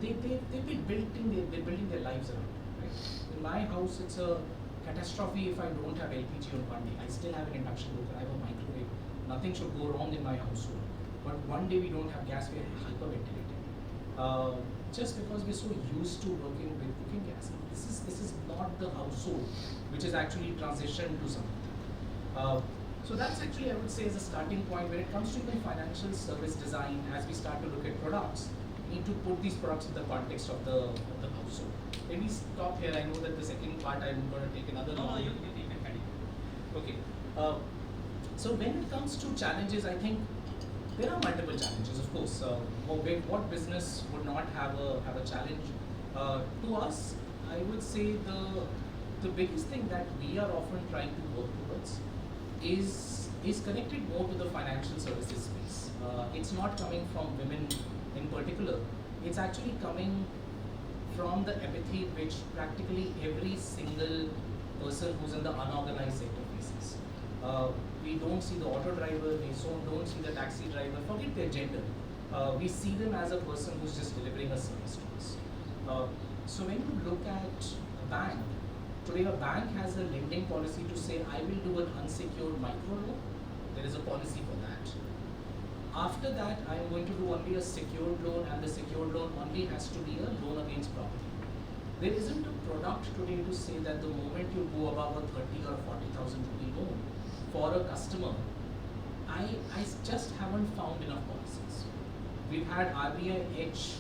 they're building their lives around it, right? In my house, it's a catastrophe if I don't have LPG on one day. I still have an induction cooker, I have a microwave. Nothing should go wrong in my household. But one day we don't have gas, we're hyperventilating. Just because we're so used to working with cooking gas. This is not the household which is actually transitioned to something. So that's actually, I would say, is a starting point. When it comes to even financial service design, as we start to look at products, we need to put these products in the context of the household. Maybe stop here. I know that the second part I'm going to take another long. You can continue. Okay. So when it comes to challenges, I think there are multiple challenges, of course. What business would not have a challenge? To us, I would say the biggest thing that we are often trying to work towards is connected more to the financial services space. It's not coming from women in particular. It's actually coming from the apathy which practically every single person who's in the unorganized sector faces. We don't see the auto driver, we don't see the taxi driver, forget their gender. We see them as a person who's just delivering a service to us. So when you look at a bank, today a bank has a lending policy to say, I will do an unsecured micro loan. There is a policy for that. After that, I am going to do only a secured loan, and the secured loan only has to be a loan against property. There isn't a product today to say that the moment you go above a 30 or 40,000 rupee loan for a customer, I just haven't found enough policies. We've had RBI Edge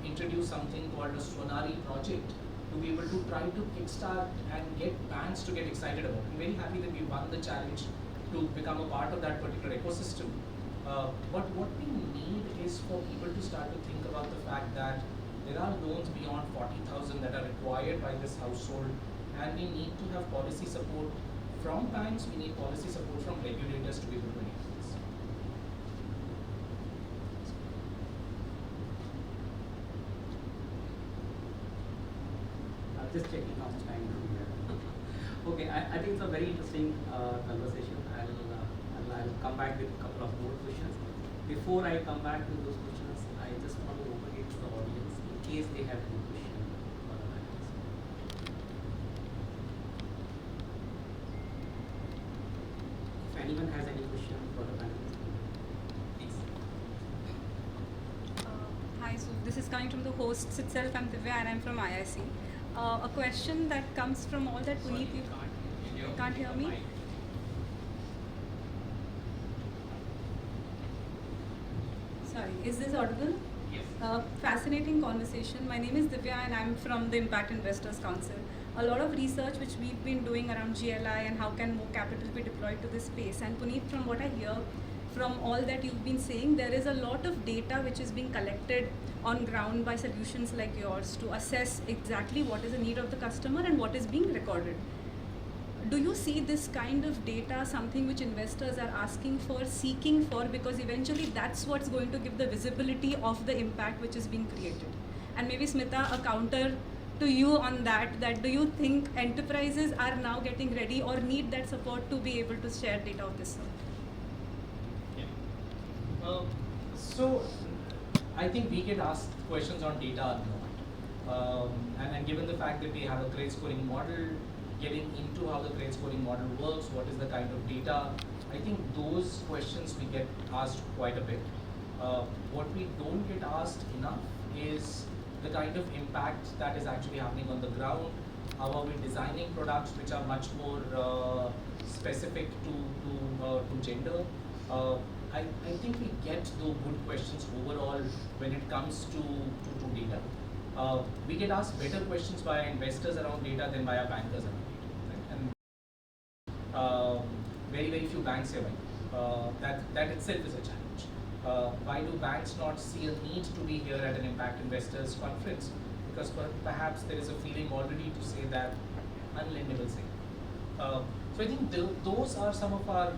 introduce something called a Swanari project to be able to try to kickstart and get banks to get excited about. I'm very happy that we won the challenge to become a part of that particular ecosystem. But what we need is for people to start to think about the fact that there are loans beyond 40,000 that are required by this household, and we need to have policy support from banks, we need policy support from regulators to be able to enable this. Just checking how much time do we have. Okay, I think it's a very interesting conversation. I'll come back with a couple of more questions. Before I come back to those questions, I just want to open it to the audience in case they have any question for the panelists. If anyone has any question for the panelists, please. Hi, so this is coming from the hosts itself. I'm Divya and I'm from IIC. A question that comes from all that Puneet, you can't hear me? Sorry, is this audible? Yes. Fascinating conversation. My name is Divya and I'm from the Impact Investors Council. A lot of research which we've been doing around GLI and how can more capital be deployed to this space. And Puneet, from what I hear, from all that you've been saying, there is a lot of data which is being collected on ground by solutions like yours to assess exactly what is the need of the customer and what is being recorded. Do you see this kind of data something which investors are asking for, seeking for, because eventually that's what's going to give the visibility of the impact which is being created? And maybe Smita, a counter to you on that, do you think enterprises are now getting ready or need that support to be able to share data of this sort? So I think we get asked questions on data a lot. And given the fact that we have a credit scoring model, getting into how the credit scoring model works, what is the kind of data, I think those questions we get asked quite a bit. What we don't get asked enough is the kind of impact that is actually happening on the ground. How are we designing products which are much more specific to gender? I think we get the good questions overall when it comes to data. We get asked better questions by investors around data than by our bankers around data. Right? And very, very few banks here. That itself is a challenge. Why do banks not see a need to be here at an Impact Investors conference? Because perhaps there is a feeling already to say that unlendable say. So I think those are some of our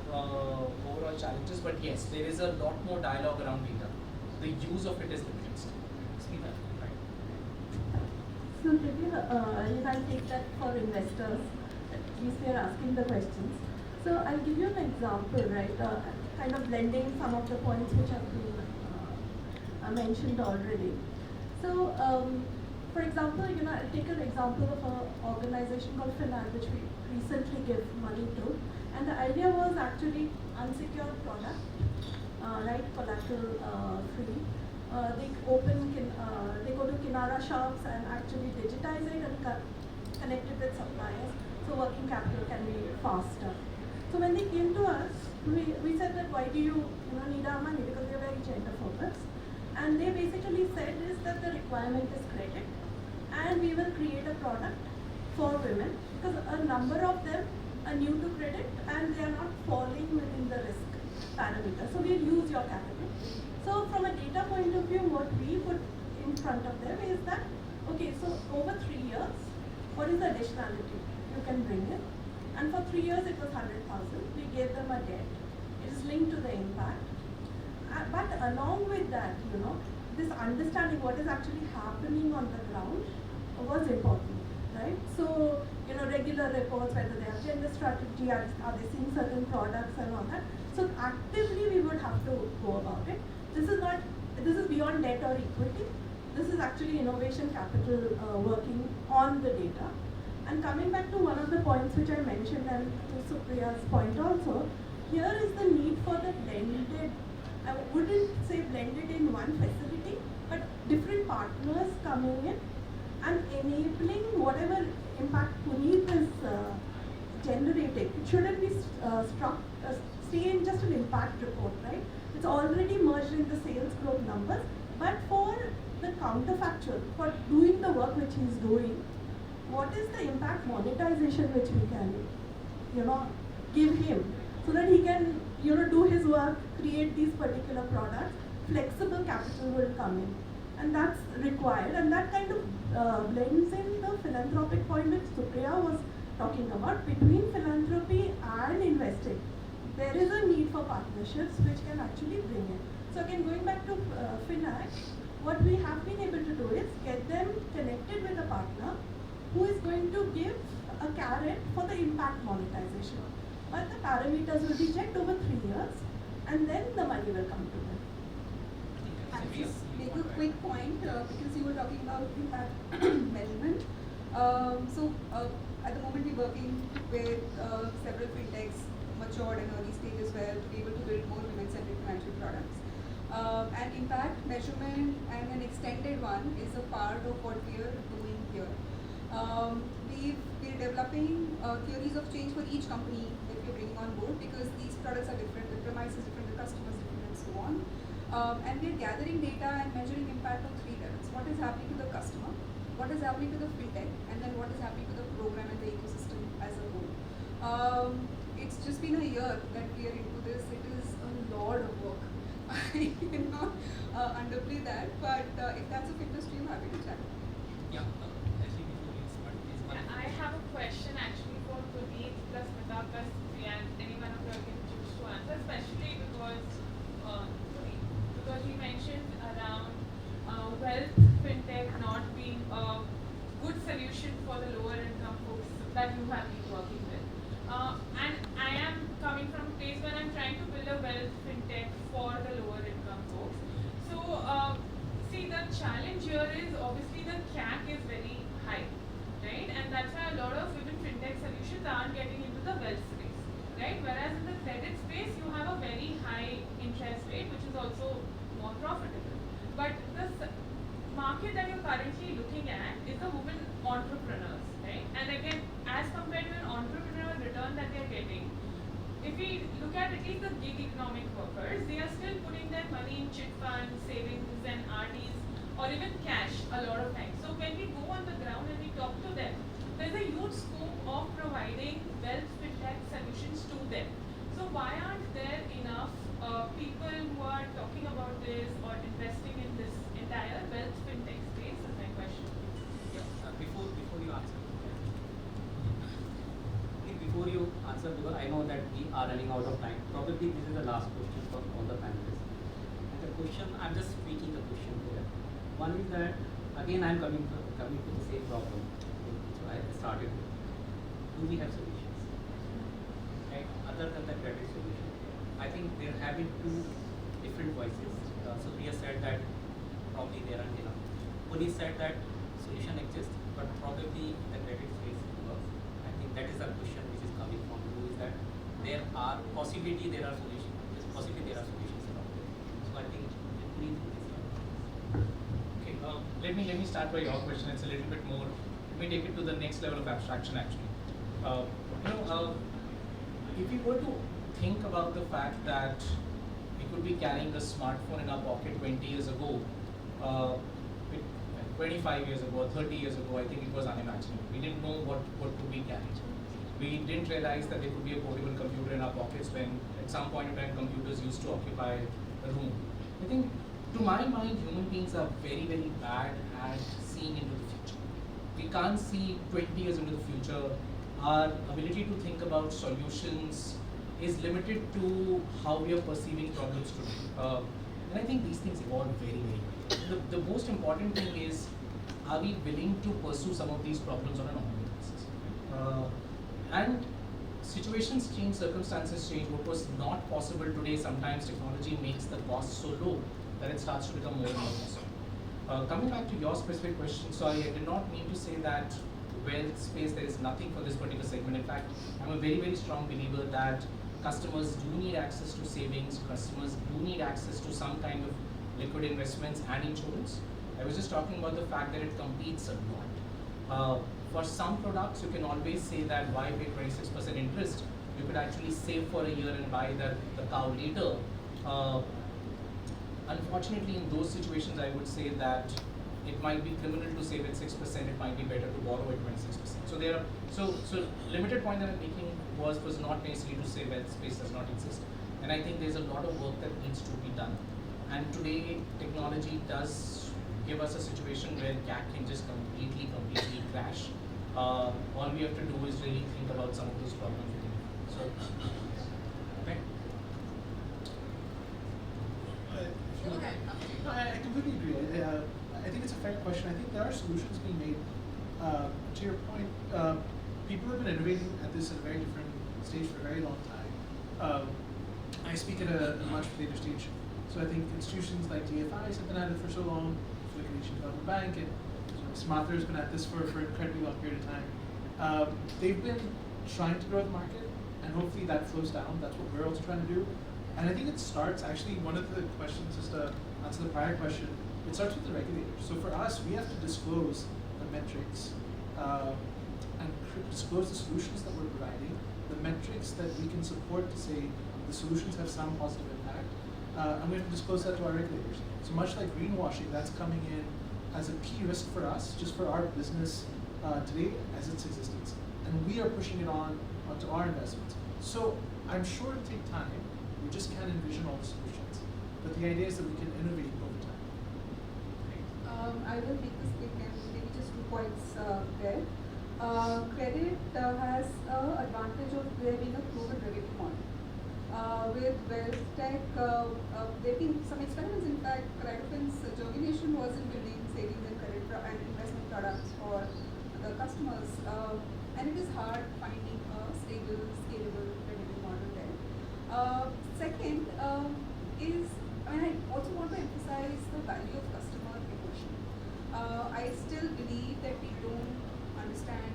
overall challenges. But yes, there is a lot more dialogue around data. The use of it is limited still. Right? So maybe you can take that for investors. At least we are asking the questions. So I'll give you an example, right? Kind of blending some of the points which have been mentioned already. So, for example, I'll take an example of an organization called Finance, which we recently gave money to, and the idea was actually unsecured product, right? Collateral free. They go to Kinara shops and actually digitize it and connect it with suppliers, so working capital can be faster. So when they came to us, we said that why do you need our money, because they're very gender focused, and they basically said is that the requirement is credit, and we will create a product for women because a number of them are new to credit and they are not falling within the risk parameter. So we'll use your capital. So from a data point of view, what we put in front of them is that, okay, so over 3 years, what is the additionality you can bring in? And for 3 years, it was 100,000. We gave them a debt. It is linked to the impact. But along with that, this understanding what is actually happening on the ground was important, right? So, regular reports, whether they have gender strategy, are they seeing certain products and all that. So actively, we would have to go about it. This is beyond debt or equity. This is actually innovation capital working on the data. And coming back to one of the points which I mentioned, and to Supriya's point also, here is the need for the blended, I wouldn't say blended in one facility, but different partners coming in and enabling whatever impact Puneet is generating. It shouldn't be stay in just an impact report, right? It's already merged in the sales growth numbers, but for the counterfactual, for doing the work which he's doing, what is the impact monetization which we can, give him so that he can, do his work, create these particular products, flexible capital will come in. And that's required, and that kind of blends in the philanthropic point which Supriya was talking about between philanthropy and investing. There is a need for partnerships which can actually bring in. So again, going back to Finax, what we have been able to do is get them connected with a partner who is going to give a carrot for the impact monetization. But the parameters will be checked over 3 years, and then the money will come to them. I'll just make a quick point because you were talking about impact measurement. At the moment we're working with several fintechs, matured and early stage as well, to be able to build more women-centric financial products. And impact measurement and an extended one is a part of what we are doing here. We're developing theories of change for each company that we're bringing on board, because these products are different, the premise is different, the customer is different, and so on. And we're gathering data and measuring impact on 3 levels. What is happening to the customer, what is happening to the fintech, and then what is happening to the program and the ecosystem as a whole. It's just been a year that we are into this. It is a lot of work. I cannot underplay that, but if that's of interest to you, happy to chat. Yeah, I have a question actually for Puneet plus Mita plus Priya, and any one of you can choose to answer, especially because Puneet, because you mentioned around wealth fintech not being a good solution for the lower income folks that you have been working with. And I am coming from a place where I'm trying to build a wealth fintech for the lower income folks. So, see, the challenge here is obviously the CAC is very high, right? And that's why a lot of even fintech solutions aren't getting into the wealth space, right? Whereas in the credit space, you have a very high interest rate, which is also more profitable. But the market that you're currently looking at is the women entrepreneurs, right? And again, as compared to an entrepreneur return that they're getting, if we look at least the gig economic workers, they are still putting their money in chit funds, savings and RDs or even cash a lot of times. So when we go on the ground and we talk to them, there's a huge scope of providing wealth fintech solutions to them. So why aren't there enough people who are talking about this or investing in this entire wealth fintech space is my question. Yeah, before you answer, before you answer, because I know that we are running out of time. Probably this is the last question for all the panelists. And the question, I'm just speaking the question here. One is that again I'm coming to the same problem. So I started with. Do we have solutions? Right? Other than the credit solution. I think there have been two different voices. So Priya said that probably there aren't enough. Police said that solution exists, but probably the credit space works. I think that is the question which is coming from you, is that there are solutions. Possibly there are solutions around there. So I think please do this. Okay, let me start by your question. It's a little bit more. Let me take it to the next level of abstraction. Actually, if we were to think about the fact that we could be carrying a smartphone in our pocket 20 years ago, 25 years ago, 30 years ago, I think it was unimaginable. We didn't know what could be carried. We didn't realize that there could be a portable computer in our pockets when at some point in time computers used to occupy a room. I think to my mind, human beings are very, very bad at seeing into the future. We can't see 20 years into the future. Our ability to think about solutions is limited to how we are perceiving problems today. And I think these things evolve very, very well. The most important thing is, are we willing to pursue some of these problems on an ongoing basis? And situations change, circumstances change. What was not possible today, sometimes technology makes the cost so low that it starts to become more and more possible. Coming back to your specific question, sorry, I did not mean to say that wealth space, there is nothing for this particular segment. In fact, I'm a very, very strong believer that customers do need access to savings, customers do need access to some kind of liquid investments and insurance. I was just talking about the fact that it competes a lot. For some products, you can always say that why pay 26% interest? You could actually save for a year and buy the cow later. Unfortunately, in those situations, I would say that it might be criminal to save at 6%. It might be better to borrow at 26%. So there are so limited point that I'm making was not necessarily to say wealth space does not exist. And I think there's a lot of work that needs to be done. And today, technology does give us a situation where CAC can just completely crash. All we have to do is really think about some of those problems. So, okay. Go ahead. No, I completely agree. I think it's a fair question. I think there are solutions being made. To your point, people have been innovating at this at a very different stage for a very long time. I speak at a much later stage. So I think institutions like DFIs have been at it for so long. If you look at Asian Development Bank, and Smarther has been at this for an incredibly long period of time. They've been trying to grow the market, and hopefully that flows down. That's what we're also trying to do. And I think it starts, actually, one of the questions, just to answer the prior question, it starts with the regulators. So for us, we have to disclose the metrics and disclose the solutions that we're providing, the metrics that we can support to say the solutions have some positive impact, and we have to disclose that to our regulators. So much like greenwashing, that's coming in as a key risk for us, just for our business today as its existence. And we are pushing it onto our investments. So I'm sure it'll take time. We just can't envision all the solutions. But the idea is that we can innovate over time. I will make this quick and maybe just 2 points there. Credit has an advantage of there being a proven revenue model. With wealth tech, there have been some experiments. In fact, Creditfin's germination was in building savings and credit and investment products for the customers. And it is hard finding a stable, scalable revenue model there. Second is, I also want to emphasize the value of customer emotion. I still believe that we don't understand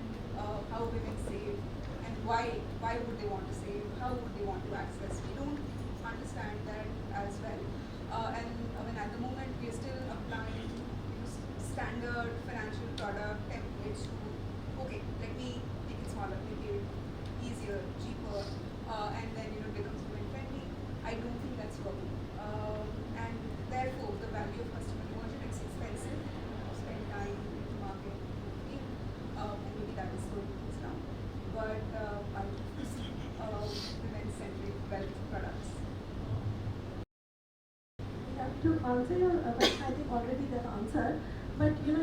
how women save and why would they want to save, how would they want to access. We don't understand that as well. And at the moment we are still applying standard financial product templates to, okay, let me make it smaller, make it easier, cheaper, and then it becomes women friendly. I don't think that's working. And therefore the value of customer emotion, it's expensive. to answer your question, I think already they've answered. But you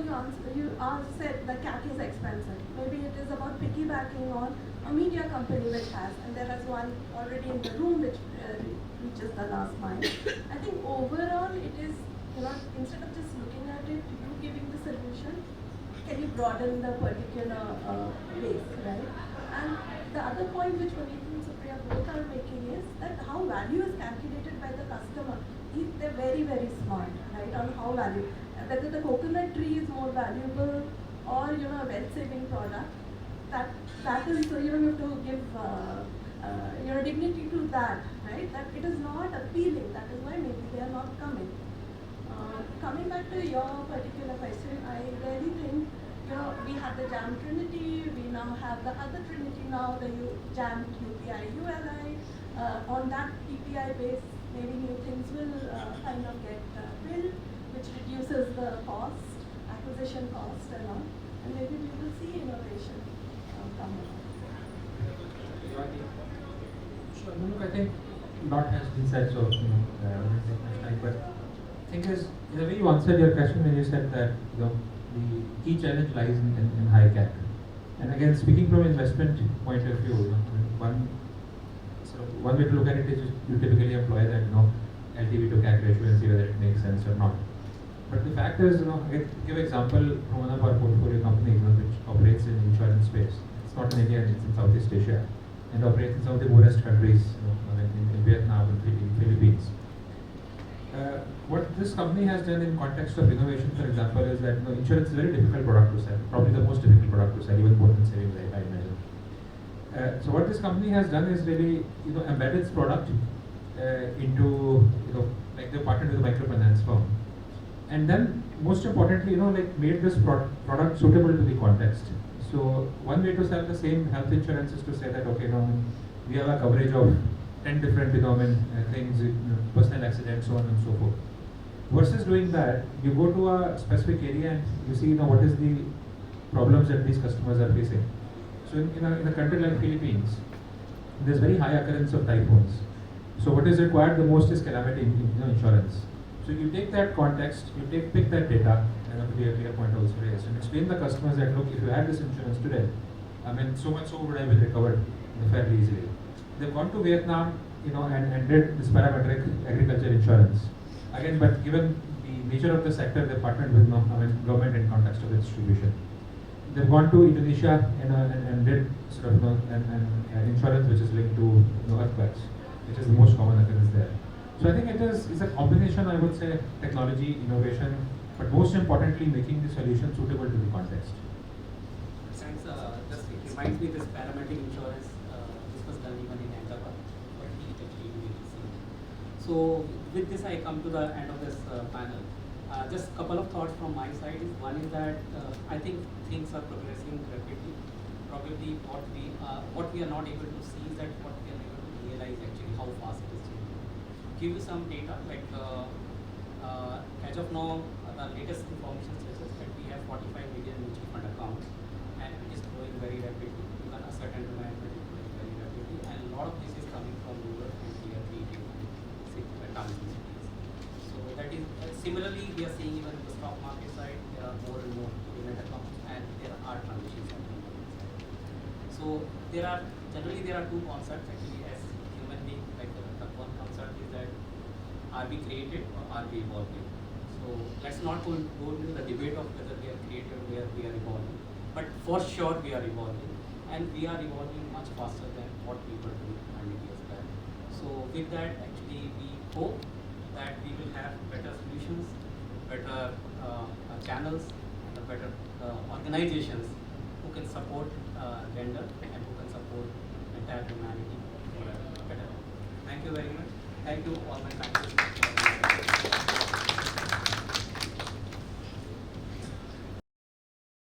said the CAC is expensive. Maybe it is about piggybacking on a media company which has, and there is one already in the room which reaches the last mile. I think overall it is, instead of just looking at it, you giving the solution, can you broaden the particular base, right? And the other point which Praneeth and Supriya both are making is that how value is calculated by the customer. They're very, very smart, right, on how value, whether the coconut tree is more valuable or, a wealth-saving product, that is, you have to give, dignity to that, right, that it is not appealing, that is why maybe they are not coming. Coming back to your particular question, I really think, we have the Jam Trinity, we now have the other Trinity now, the Jam UPI ULI. On that PPI base, maybe new things will kind of get built, which reduces the cost, acquisition cost and all, and maybe we will see innovation come along. Sure, look, I think a lot has been said, so I won't take much time. But the thing is, in the way you answered your question when you said that the key challenge lies in high CAC. And again, speaking from an investment point of view, one way to look at it is you typically employ that LTV to CAC ratio and see whether it makes sense or not. But the fact is, I give example from one of our portfolio companies, which operates in insurance space. It's not in India, it's in Southeast Asia, and operates in some of the poorest countries, in Vietnam and Philippines. What this company has done in context of innovation, for example, is that insurance is a very difficult product to sell, probably the most difficult product to sell, even more than savings, I imagine. So what this company has done is really, embed its product into, like they partnered with a microfinance firm, and then most importantly, made this product suitable to the context. So one way to sell the same health insurance is to say that we have a coverage of 10 different things, personal accidents, so on and so forth. Versus doing that, you go to a specific area and you see what is the problems that these customers are facing. So in a country like Philippines, there's very high occurrence of typhoons. So what is required the most is calamity insurance. So you take that context, pick that data, and to be a clear point also raised, and explain the customers that look, if you had this insurance today, so much so would have been recovered fairly easily. They've gone to Vietnam, and did this parametric agriculture insurance. Again, but given the nature of the sector, they partnered with government in context of the distribution. They've gone to Indonesia and did sort of an insurance which is linked to earthquakes, which is the most common occurrence there. So I think it's a combination, I would say, technology, innovation, but most importantly, making the solution suitable to the context. Thanks. Just it reminds me this parametric insurance. This was done even in Hyderabad, but he actually made it seen. So with this, I come to the end of this panel. Just a couple of thoughts from my side. One is that I think things are progressing rapidly. Probably what we are not able to see is that what we are able to realize actually how fast it is changing. Give you some data like as of now, the latest information suggests that we have 45 million mutual fund accounts, and it is growing very rapidly. Even a certain demand is growing very rapidly, and a lot of this is coming from rural and tier 3, tier 4 towns and cities. So that is similarly we are seeing even in the stock market side there are more and more demat accounts, and there are transactions happening on that side. So there are two concepts actually as human beings. Like the one concept is that are we created or are we evolving? So let's not go into the debate of whether we are created or where we are evolving, but for sure we are evolving, and we are evolving much faster than what we were doing 100 years back. So with that, actually we hope that we will have better solutions, better channels, and better organizations who can support gender and who can support entire humanity better. Thank you very much. Thank you all my panelists.